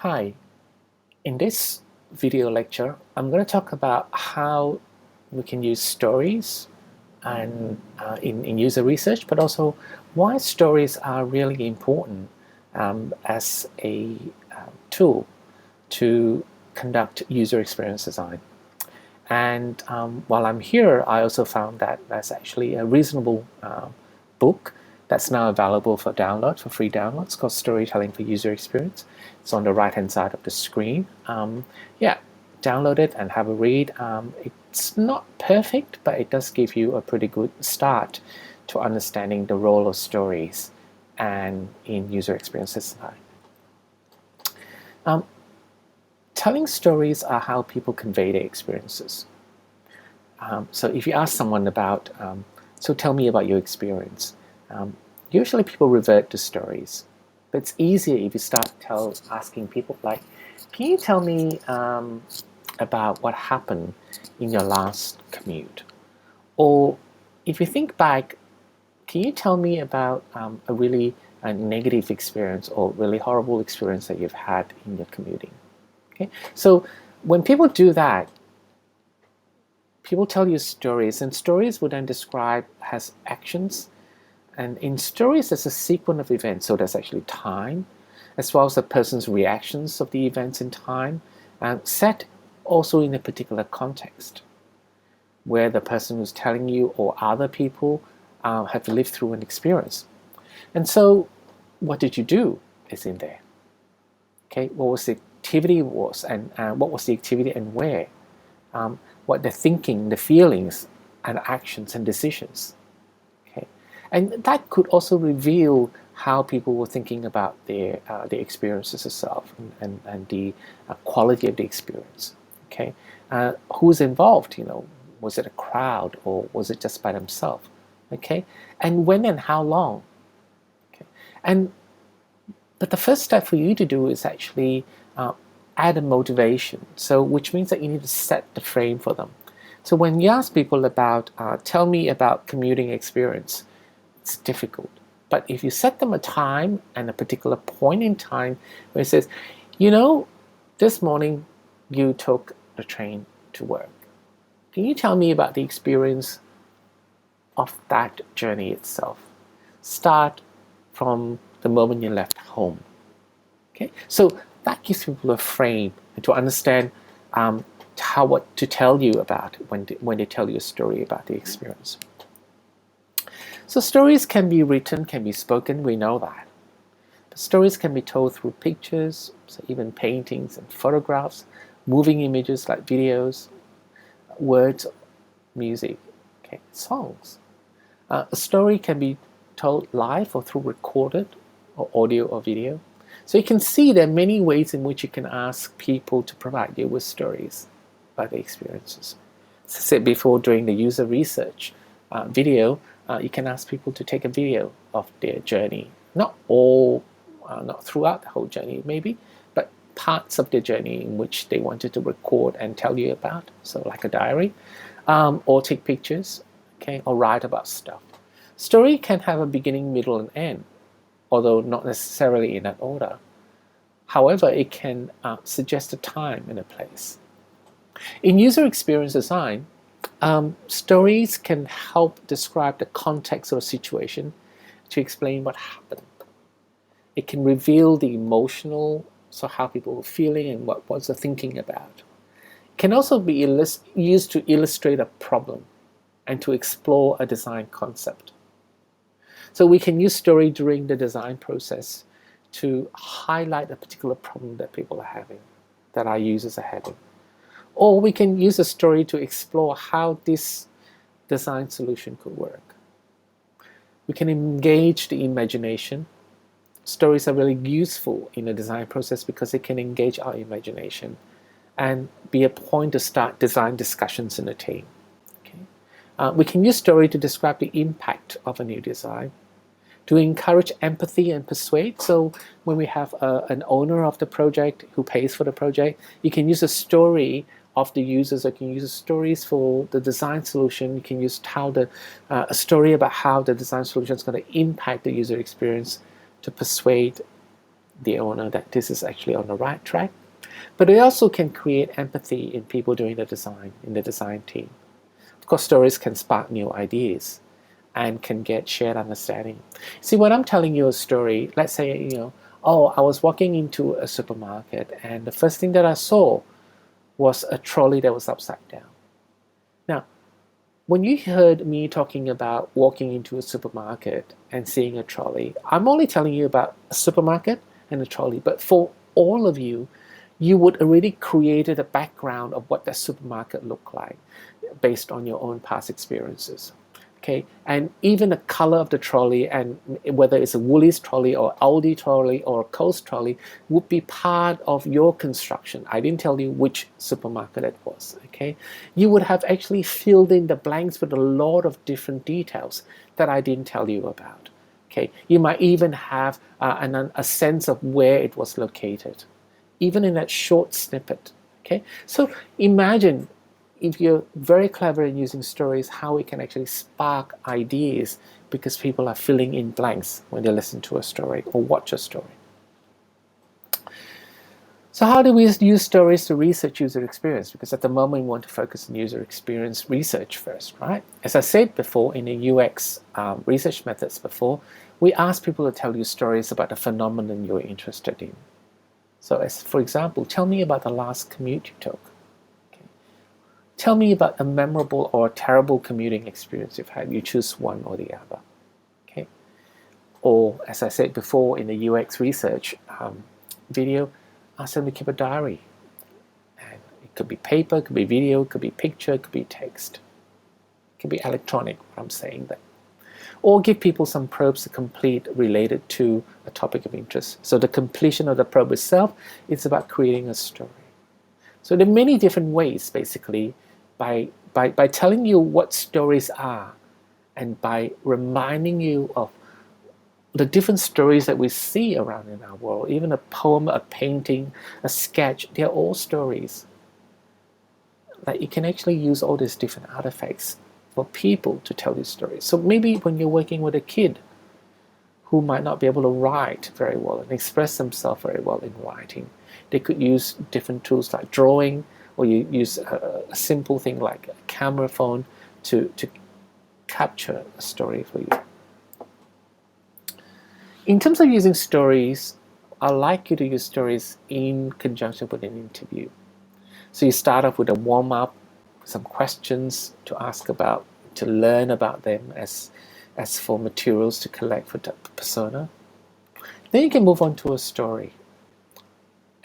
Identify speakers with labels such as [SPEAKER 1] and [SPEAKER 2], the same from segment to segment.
[SPEAKER 1] Hi, in this video lecture, I'm going to talk about how we can use stories and in user research, but also why stories are really important as a tool to conduct user experience design. And while I'm here, I also found that there's actually a reasonable book that's now available for download, for free downloads, called Storytelling for User Experience. It's on the right-hand side of the screen. Yeah, download it and have a read. It's not perfect, but it does give you a pretty good start to understanding the role of stories and in user experience design. Telling stories are how people convey their experiences. So if you ask someone about, so tell me about your experience, usually people revert to stories. But it's easier if you start asking people like, can you tell me about what happened in your last commute? Or if you think back, can you tell me about a really negative experience or really horrible experience that you've had in your commuting? Okay, so when people do that, people tell you stories, and stories would then describe as actions. And in stories, there's a sequence of events, so there's actually time, as well as the person's reactions of the events in time, set also in a particular context, where the person who's telling you or other people have lived through an experience. And so, what did you do is in there. Okay, what was the activity was, and what was the activity and where, what the thinking, the feelings, and actions and decisions. Okay, and that could also reveal how people were thinking about their experiences itself and the quality of the experience. Okay, who's involved? Was it a crowd or was it just by themselves? Okay, and when and how long? Okay, but the first step for you to do is actually add a motivation. So, which means that you need to set the frame for them. So when you ask people about, tell me about commuting experience, it's difficult. But if you set them a time and a particular point in time where it says, this morning you took the train to work. Can you tell me about the experience of that journey itself? Start from the moment you left home. Okay, so that gives people a frame to understand what to tell you about when they tell you a story about the experience. So stories can be written, can be spoken, we know that. But stories can be told through pictures, so even paintings and photographs, moving images like videos, words, music, okay, songs. A story can be told live or through recorded or audio or video. So you can see there are many ways in which you can ask people to provide you with stories about their experiences. As I said before, during the user research video, you can ask people to take a video of their journey. Not throughout the whole journey maybe, but parts of their journey in which they wanted to record and tell you about, so like a diary, or take pictures, okay, or write about stuff. Story can have a beginning, middle, and end, although not necessarily in that order. However, it can suggest a time and a place. In user experience design, stories can help describe the context or situation to explain what happened. It can reveal the emotional, so how people were feeling and what was the thinking about. It can also be used to illustrate a problem and to explore a design concept. So we can use story during the design process to highlight a particular problem that people are having, that our users are having. Or we can use a story to explore how this design solution could work. We can engage the imagination. Stories are really useful in the design process because they can engage our imagination and be a point to start design discussions in a team. Okay? We can use story to describe the impact of a new design, to encourage empathy and persuade. So when we have an owner of the project who pays for the project, you can use a story of the users, or you can use stories for the design solution. You can use a story about how the design solution is going to impact the user experience to persuade the owner that this is actually on the right track. But it also can create empathy in people doing the design, in the design team. Of course, stories can spark new ideas and can get shared understanding. See, when I'm telling you a story, let's say, oh, I was walking into a supermarket and the first thing that I saw was a trolley that was upside down. Now, when you heard me talking about walking into a supermarket and seeing a trolley, I'm only telling you about a supermarket and a trolley, but for all of you, you would already created a background of what that supermarket looked like based on your own past experiences. Okay, and even the color of the trolley, and whether it's a Woolies trolley or Aldi trolley or a Coles trolley, would be part of your construction. I didn't tell you which supermarket it was. Okay, you would have actually filled in the blanks with a lot of different details that I didn't tell you about. Okay, you might even have a sense of where it was located, even in that short snippet. Okay, so imagine, if you're very clever in using stories, how it can actually spark ideas because people are filling in blanks when they listen to a story or watch a story. So how do we use stories to research user experience? Because at the moment we want to focus on user experience research first, right? As I said before in the UX research methods before, we ask people to tell you stories about the phenomenon you're interested in. So as for example, tell me about the last commute you took. Tell me about a memorable or a terrible commuting experience you've had. You choose one or the other. Okay. Or, as I said before in the UX research video, ask them to keep a diary. And it could be paper, it could be video, it could be picture, it could be text. It could be electronic, what I'm saying there. Or give people some probes to complete related to a topic of interest. So the completion of the probe itself is about creating a story. So there are many different ways, basically, by telling you what stories are and by reminding you of the different stories that we see around in our world. Even a poem, a painting, a sketch, they're all stories. Like you can actually use all these different artifacts for people to tell these stories. So maybe when you're working with a kid who might not be able to write very well and express themselves very well in writing, they could use different tools like drawing, or you use a simple thing like a camera phone to capture a story for you. In terms of using stories, I like you to use stories in conjunction with an interview. So you start off with a warm-up, some questions to ask about, to learn about them as for materials to collect for the persona. Then you can move on to a story.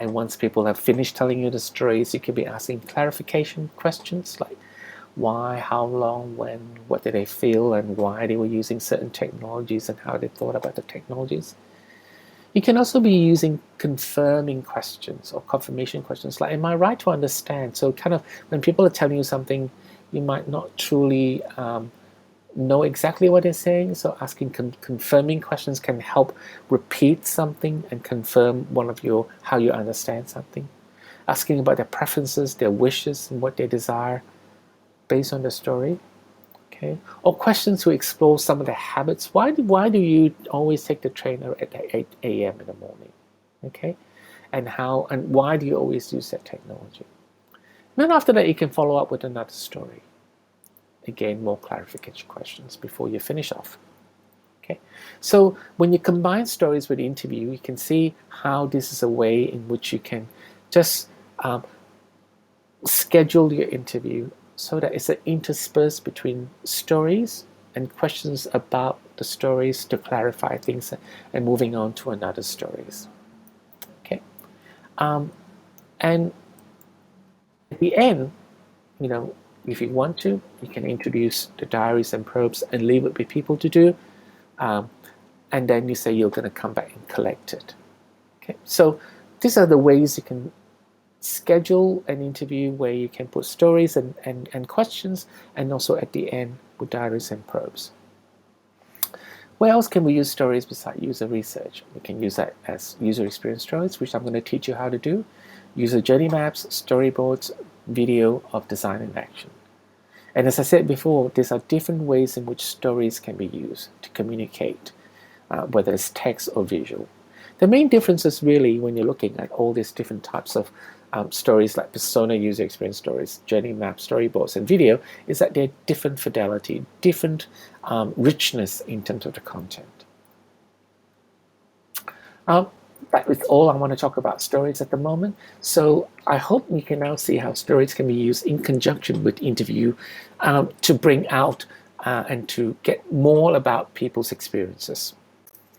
[SPEAKER 1] And once people have finished telling you the stories, you can be asking clarification questions like why, how long, when, what did they feel, and why they were using certain technologies and how they thought about the technologies. You can also be using confirming questions or confirmation questions like, am I right to understand? So kind of when people are telling you something, you might not truly know exactly what they're saying, so asking confirming questions can help repeat something and confirm how you understand something. Asking about their preferences, their wishes, and what they desire based on the story. Okay, or questions to explore some of the habits. Why do you always take the train at 8 a.m. in the morning? Okay, and why do you always use that technology? And then after that, you can follow up with another story. Again, more clarification questions before you finish off. Okay, so when you combine stories with interview, you can see how this is a way in which you can just schedule your interview so that it's interspersed between stories and questions about the stories to clarify things and moving on to another stories. Okay, and at the end, if you want to, you can introduce the diaries and probes and leave it with people to do, and then you say you're going to come back and collect it. Okay, so these are the ways you can schedule an interview where you can put stories and questions, and also at the end with diaries and probes. Where else can we use stories besides user research? We can use that as user experience stories, which I'm going to teach you how to do, user journey maps, storyboards, video of design in action. And as I said before, these are different ways in which stories can be used to communicate, whether it's text or visual. The main difference is really when you're looking at all these different types of stories like persona user experience stories, journey maps, storyboards, and video, is that they're different fidelity, different richness in terms of the content. That is all I want to talk about stories at the moment. So I hope you can now see how stories can be used in conjunction with interview to bring out and to get more about people's experiences.